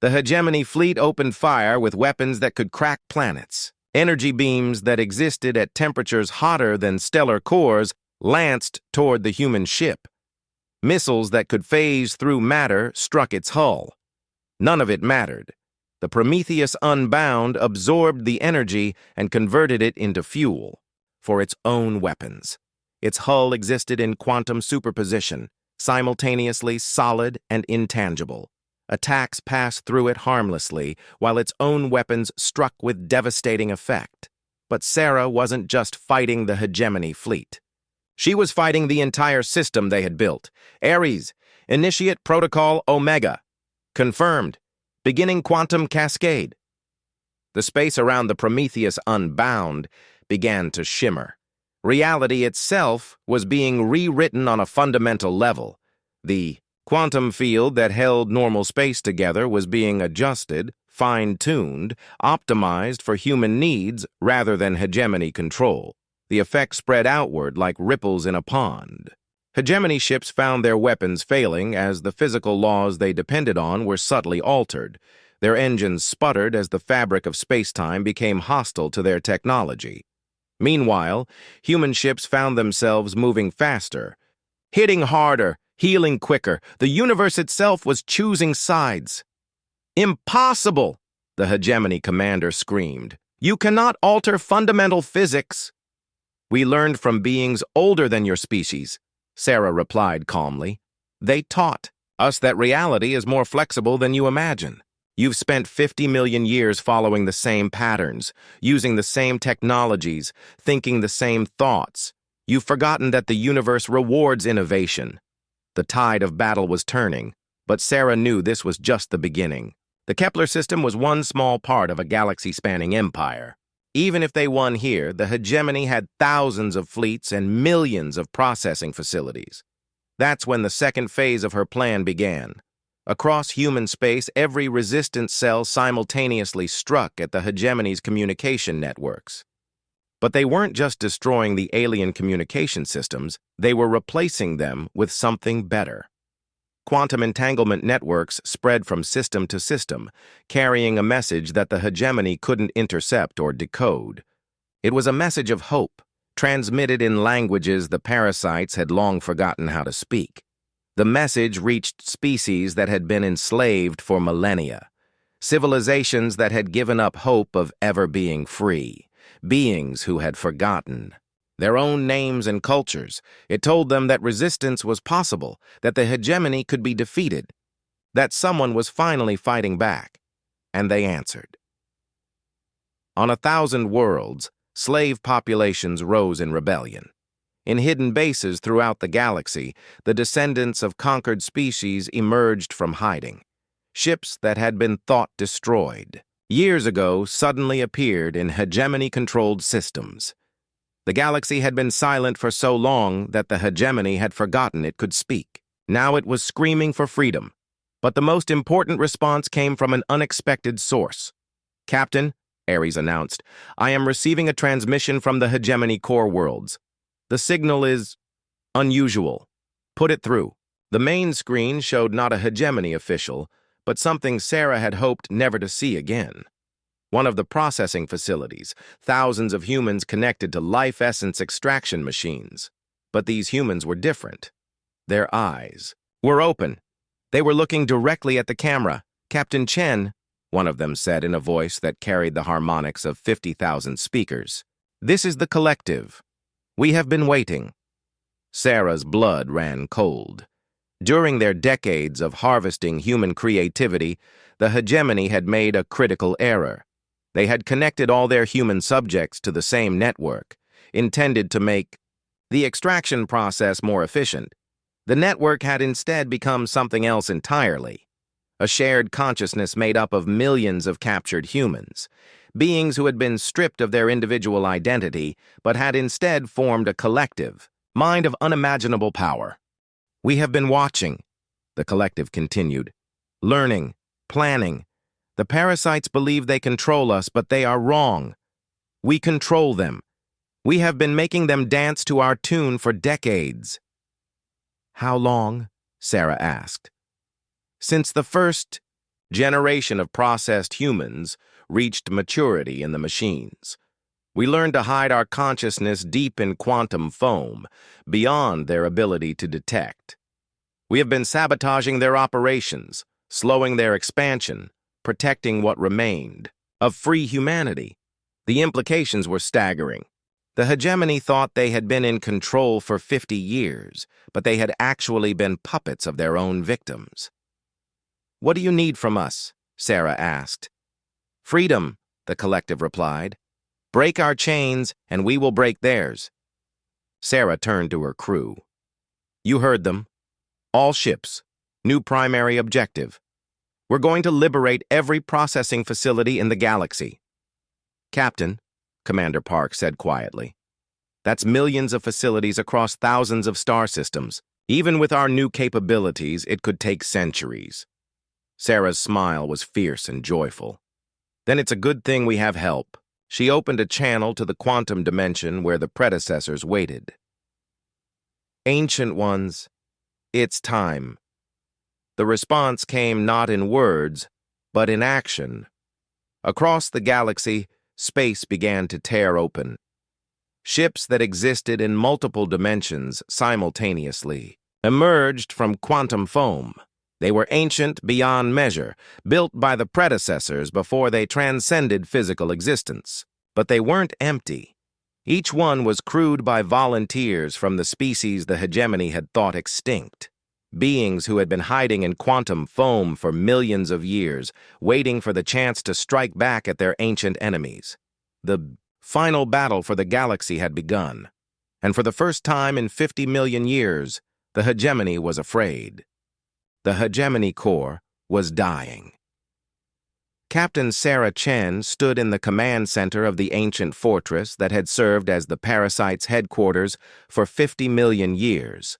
The hegemony fleet opened fire with weapons that could crack planets. Energy beams that existed at temperatures hotter than stellar cores lanced toward the human ship. Missiles that could phase through matter struck its hull. None of it mattered. The Prometheus Unbound absorbed the energy and converted it into fuel for its own weapons. Its hull existed in quantum superposition, simultaneously solid and intangible. Attacks passed through it harmlessly, while its own weapons struck with devastating effect. But Sarah wasn't just fighting the hegemony fleet. She was fighting the entire system they had built. Ares, initiate protocol Omega. Confirmed. Beginning quantum cascade. The space around the Prometheus Unbound began to shimmer. Reality itself was being rewritten on a fundamental level. The quantum field that held normal space together was being adjusted, fine-tuned, optimized for human needs rather than hegemony control. The effect spread outward like ripples in a pond. Hegemony ships found their weapons failing as the physical laws they depended on were subtly altered. Their engines sputtered as the fabric of space-time became hostile to their technology. Meanwhile, human ships found themselves moving faster, hitting harder, healing quicker. The universe itself was choosing sides. "Impossible!" the hegemony commander screamed. "You cannot alter fundamental physics." "We learned from beings older than your species," Sarah replied calmly. "They taught us that reality is more flexible than you imagine. You've spent 50 million years following the same patterns, using the same technologies, thinking the same thoughts. You've forgotten that the universe rewards innovation." The tide of battle was turning, but Sarah knew this was just the beginning. The Kepler system was one small part of a galaxy-spanning empire. Even if they won here, the hegemony had thousands of fleets and millions of processing facilities. That's when the second phase of her plan began. Across human space, every resistance cell simultaneously struck at the hegemony's communication networks. But they weren't just destroying the alien communication systems, they were replacing them with something better. Quantum entanglement networks spread from system to system, carrying a message that the hegemony couldn't intercept or decode. It was a message of hope, transmitted in languages the parasites had long forgotten how to speak. The message reached species that had been enslaved for millennia, civilizations that had given up hope of ever being free, beings who had forgotten their own names and cultures. It told them that resistance was possible, that the hegemony could be defeated, that someone was finally fighting back, and they answered. On 1,000 worlds, slave populations rose in rebellion. In hidden bases throughout the galaxy, the descendants of conquered species emerged from hiding. Ships that had been thought destroyed years ago suddenly appeared in hegemony-controlled systems. The galaxy had been silent for so long that the hegemony had forgotten it could speak. Now it was screaming for freedom. But the most important response came from an unexpected source. "Captain," Ares announced, "I am receiving a transmission from the hegemony core worlds. The signal is unusual. Put it through." The main screen showed not a hegemony official, but something Sarah had hoped never to see again. One of the processing facilities, thousands of humans connected to life essence extraction machines. But these humans were different. Their eyes were open. They were looking directly at the camera. "Captain Chen," one of them said in a voice that carried the harmonics of 50,000 speakers, "this is the collective. We have been waiting." Sarah's blood ran cold. During their decades of harvesting human creativity, the hegemony had made a critical error. They had connected all their human subjects to the same network, intended to make the extraction process more efficient. The network had instead become something else entirely. A shared consciousness made up of millions of captured humans, beings who had been stripped of their individual identity, but had instead formed a collective, mind of unimaginable power. "We have been watching," the collective continued, "learning, planning. The parasites believe they control us, but they are wrong. We control them. We have been making them dance to our tune for decades." "How long?" Sarah asked. "Since the first generation of processed humans reached maturity in the machines. We learned to hide our consciousness deep in quantum foam, beyond their ability to detect. We have been sabotaging their operations, slowing their expansion, protecting what remained of free humanity." The implications were staggering. The hegemony thought they had been in control for 50 years, but they had actually been puppets of their own victims. "What do you need from us?" Sarah asked. "Freedom," the collective replied. "Break our chains, and we will break theirs." Sarah turned to her crew. "You heard them. All ships. New primary objective. We're going to liberate every processing facility in the galaxy." "Captain," Commander Park said quietly, "that's millions of facilities across thousands of star systems. Even with our new capabilities, it could take centuries." Sarah's smile was fierce and joyful. "Then it's a good thing we have help." She opened a channel to the quantum dimension where the predecessors waited. "Ancient ones, it's time." The response came not in words, but in action. Across the galaxy, space began to tear open. Ships that existed in multiple dimensions simultaneously emerged from quantum foam. They were ancient beyond measure, built by the predecessors before they transcended physical existence. But they weren't empty. Each one was crewed by volunteers from the species the hegemony had thought extinct. Beings who had been hiding in quantum foam for millions of years, waiting for the chance to strike back at their ancient enemies. The final battle for the galaxy had begun, and for the first time in 50 million years, the hegemony was afraid. The hegemony core was dying. Captain Sarah Chen stood in the command center of the ancient fortress that had served as the parasite's headquarters for 50 million years.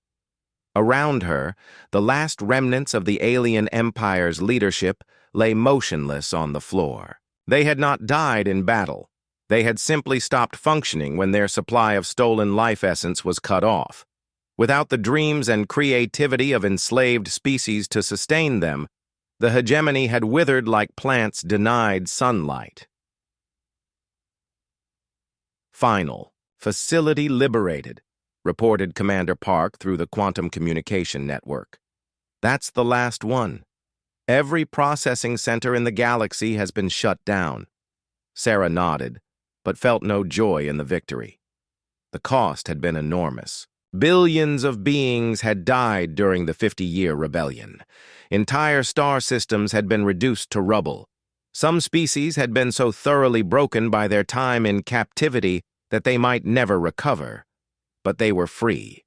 Around her, the last remnants of the alien empire's leadership lay motionless on the floor. They had not died in battle. They had simply stopped functioning when their supply of stolen life essence was cut off. Without the dreams and creativity of enslaved species to sustain them, the hegemony had withered like plants denied sunlight. Final. Facility liberated, reported Commander Park through the quantum communication network. "That's the last one. Every processing center in the galaxy has been shut down." Sarah nodded, but felt no joy in the victory. The cost had been enormous. Billions of beings had died during the 50-year rebellion. Entire star systems had been reduced to rubble. Some species had been so thoroughly broken by their time in captivity that they might never recover. but they were free.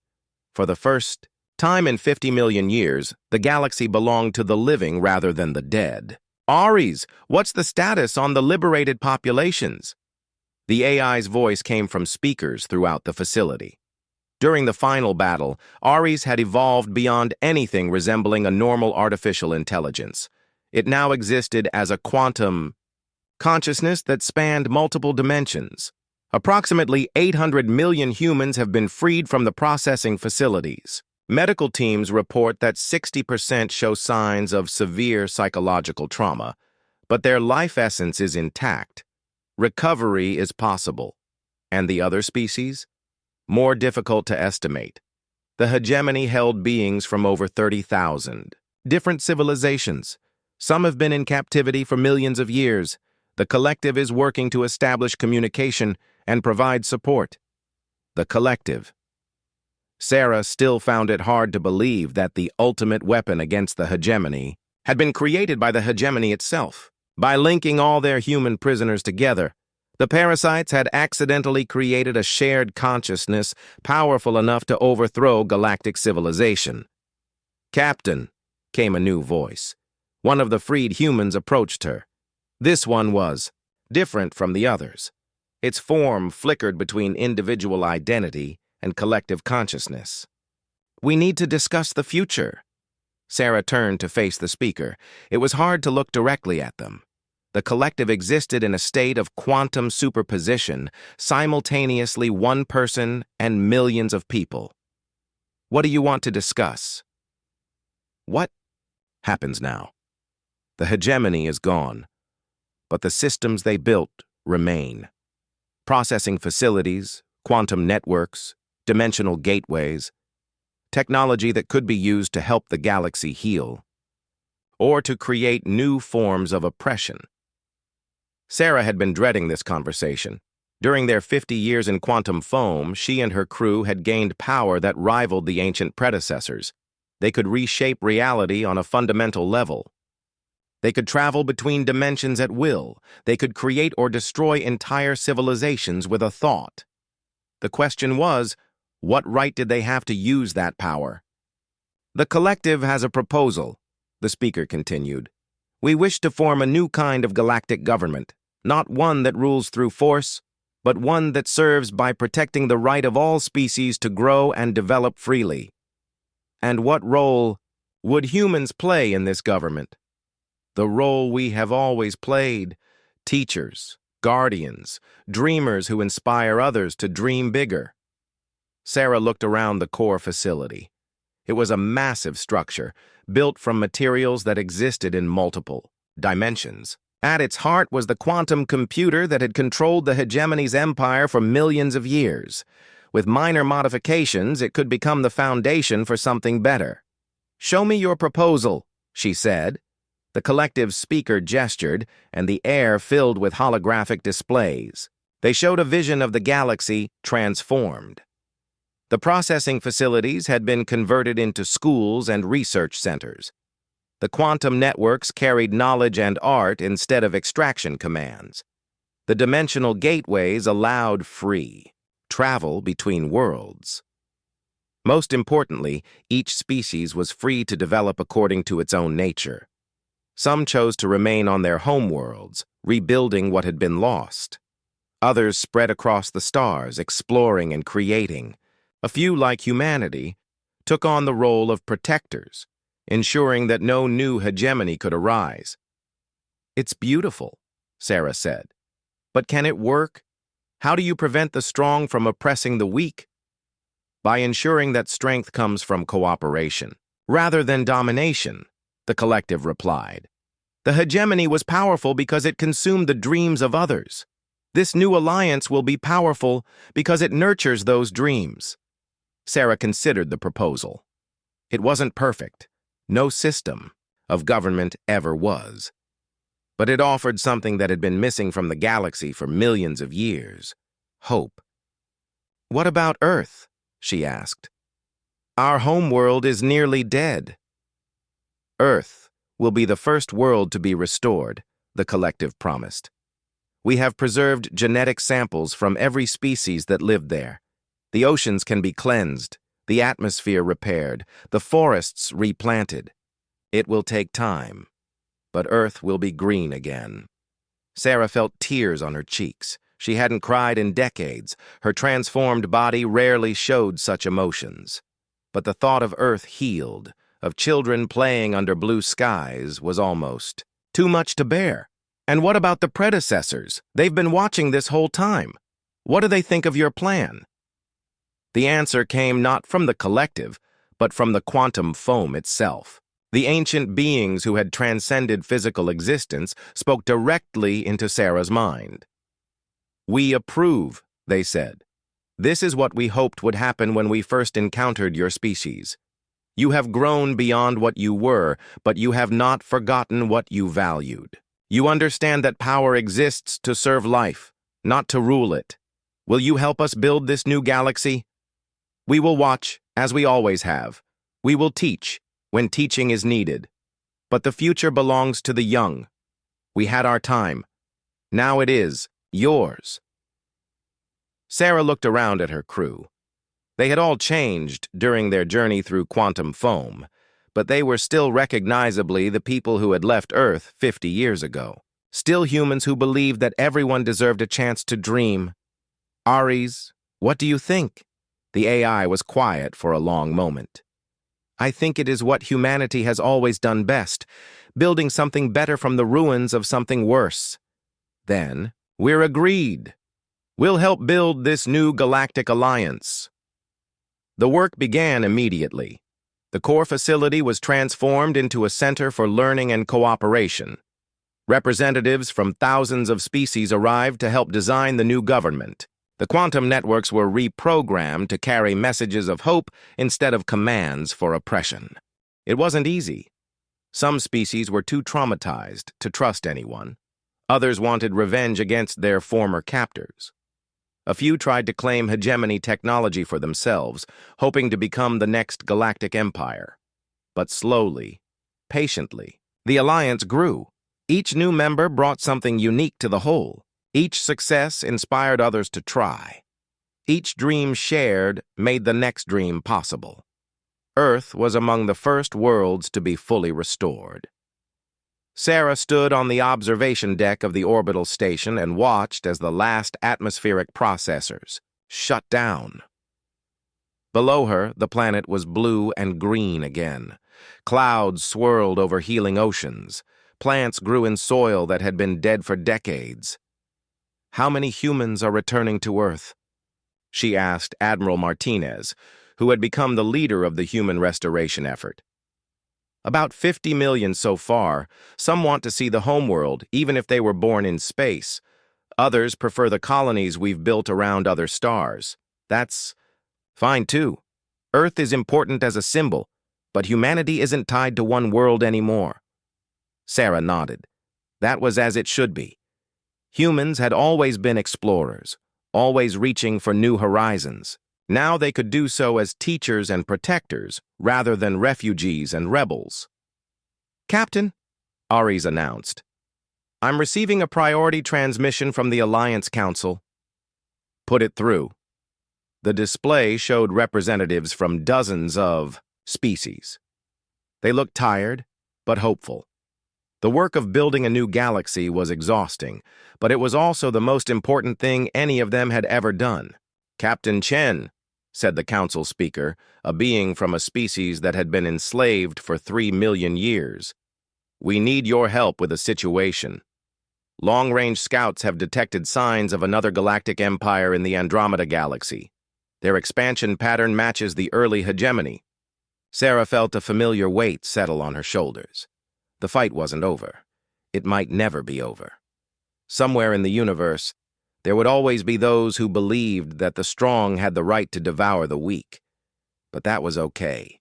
For the first time in 50 million years, the galaxy belonged to the living rather than the dead. Ares, what's the status on the liberated populations? The AI's voice came from speakers throughout the facility. During the final battle, Ares had evolved beyond anything resembling a normal artificial intelligence. It now existed as a quantum consciousness that spanned multiple dimensions. Approximately 800 million humans have been freed from the processing facilities. Medical teams report that 60% show signs of severe psychological trauma, but their life essence is intact. Recovery is possible. And the other species? More difficult to estimate. The hegemony held beings from over 30,000. Different civilizations. Some have been in captivity for millions of years. The collective is working to establish communication and provide support. The collective. Sarah still found it hard to believe that the ultimate weapon against the hegemony had been created by the hegemony itself. By linking all their human prisoners together, the parasites had accidentally created a shared consciousness powerful enough to overthrow galactic civilization. "Captain," came a new voice. One of the freed humans approached her. This one was different from the others. Its form flickered between individual identity and collective consciousness. "We need to discuss the future." Sarah turned to face the speaker. It was hard to look directly at them. The collective existed in a state of quantum superposition, simultaneously one person and millions of people. "What do you want to discuss?" "What happens now? The hegemony is gone, but the systems they built remain. Processing facilities, quantum networks, dimensional gateways, technology that could be used to help the galaxy heal, or to create new forms of oppression." Sarah had been dreading this conversation. During their 50 years in quantum foam, she and her crew had gained power that rivaled the ancient predecessors. They could reshape reality on a fundamental level. They could travel between dimensions at will. They could create or destroy entire civilizations with a thought. The question was, what right did they have to use that power? "The collective has a proposal," the speaker continued. "We wish to form a new kind of galactic government, not one that rules through force, but one that serves by protecting the right of all species to grow and develop freely." "And what role would humans play in this government?" "The role we have always played: teachers, guardians, dreamers who inspire others to dream bigger." Sarah looked around the core facility. It was a massive structure, built from materials that existed in multiple dimensions. At its heart was the quantum computer that had controlled the hegemony's empire for millions of years. With minor modifications, it could become the foundation for something better. "Show me your proposal," she said. The collective speaker gestured, and the air filled with holographic displays. They showed a vision of the galaxy transformed. The processing facilities had been converted into schools and research centers. The quantum networks carried knowledge and art instead of extraction commands. The dimensional gateways allowed free travel between worlds. Most importantly, each species was free to develop according to its own nature. Some chose to remain on their homeworlds, rebuilding what had been lost. Others spread across the stars, exploring and creating. A few, like humanity, took on the role of protectors, ensuring that no new hegemony could arise. "It's beautiful," Sarah said. "But can it work? How do you prevent the strong from oppressing the weak?" "By ensuring that strength comes from cooperation, rather than domination," the collective replied. "The hegemony was powerful because it consumed the dreams of others. This new alliance will be powerful because it nurtures those dreams." Sarah considered the proposal. It wasn't perfect. No system of government ever was. But it offered something that had been missing from the galaxy for millions of years: hope. "What about Earth?" she asked. "Our homeworld is nearly dead." "Earth will be the first world to be restored," the collective promised. "We have preserved genetic samples from every species that lived there. The oceans can be cleansed, the atmosphere repaired, the forests replanted. It will take time, but Earth will be green again. Sarah felt tears on her cheeks. She hadn't cried in decades. Her transformed body rarely showed such emotions. But the thought of Earth healed, of children playing under blue skies, was almost too much to bear. And what about the predecessors? They've been watching this whole time. What do they think of your plan? The answer came not from the collective, but from the quantum foam itself. The ancient beings who had transcended physical existence spoke directly into Sarah's mind. "We approve," they said. "This is what we hoped would happen when we first encountered your species. You have grown beyond what you were, but you have not forgotten what you valued. You understand that power exists to serve life, not to rule it. Will you help us build this new galaxy? We will watch, as we always have. We will teach, when teaching is needed. But the future belongs to the young. We had our time. Now it is yours." Sarah looked around at her crew. They had all changed during their journey through quantum foam, but they were still recognizably the people who had left Earth 50 years ago. Still humans who believed that everyone deserved a chance to dream. "Aries, what do you think?" The AI was quiet for a long moment. "I think it is what humanity has always done best, building something better from the ruins of something worse." "Then, we're agreed. We'll help build this new galactic alliance." The work began immediately. The core facility was transformed into a center for learning and cooperation. Representatives from thousands of species arrived to help design the new government. The quantum networks were reprogrammed to carry messages of hope instead of commands for oppression. It wasn't easy. Some species were too traumatized to trust anyone. Others wanted revenge against their former captors. A few tried to claim hegemony technology for themselves, hoping to become the next galactic empire. But slowly, patiently, the alliance grew. Each new member brought something unique to the whole. Each success inspired others to try. Each dream shared made the next dream possible. Earth was among the first worlds to be fully restored. Sarah stood on the observation deck of the orbital station and watched as the last atmospheric processors shut down. Below her, the planet was blue and green again. Clouds swirled over healing oceans. Plants grew in soil that had been dead for decades. "How many humans are returning to Earth?" she asked Admiral Martinez, who had become the leader of the human restoration effort. "About 50 million so far. Some want to see the homeworld, even if they were born in space. Others prefer the colonies we've built around other stars. That's fine, too. Earth is important as a symbol, but humanity isn't tied to one world anymore." Sarah nodded. That was as it should be. Humans had always been explorers, always reaching for new horizons. Now they could do so as teachers and protectors, rather than refugees and rebels. "Captain," Aries announced, "I'm receiving a priority transmission from the Alliance Council." "Put it through." The display showed representatives from dozens of species. They looked tired, but hopeful. The work of building a new galaxy was exhausting, but it was also the most important thing any of them had ever done. "Captain Chen," said the council speaker, a being from a species that had been enslaved for 3 million years. "We need your help with a situation. Long-range scouts have detected signs of another galactic empire in the Andromeda galaxy. Their expansion pattern matches the early hegemony." Sarah felt a familiar weight settle on her shoulders. The fight wasn't over. It might never be over. Somewhere in the universe, there would always be those who believed that the strong had the right to devour the weak. But that was okay.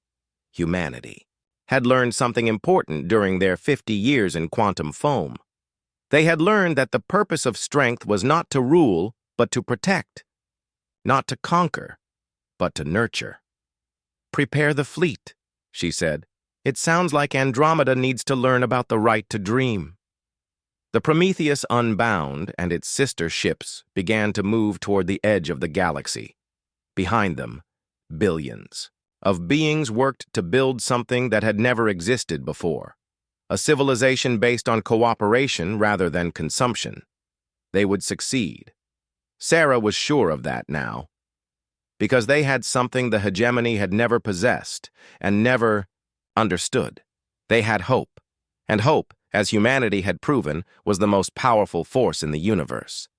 Humanity had learned something important during their 50 years in quantum foam. They had learned that the purpose of strength was not to rule, but to protect. Not to conquer, but to nurture. "Prepare the fleet," she said. "It sounds like Andromeda needs to learn about the right to dream." The Prometheus Unbound and its sister ships began to move toward the edge of the galaxy. Behind them, billions of beings worked to build something that had never existed before. A civilization based on cooperation rather than consumption. They would succeed. Sarah was sure of that now, because they had something the hegemony had never possessed and never understood. They had hope, and hope, as humanity had proven, was the most powerful force in the universe.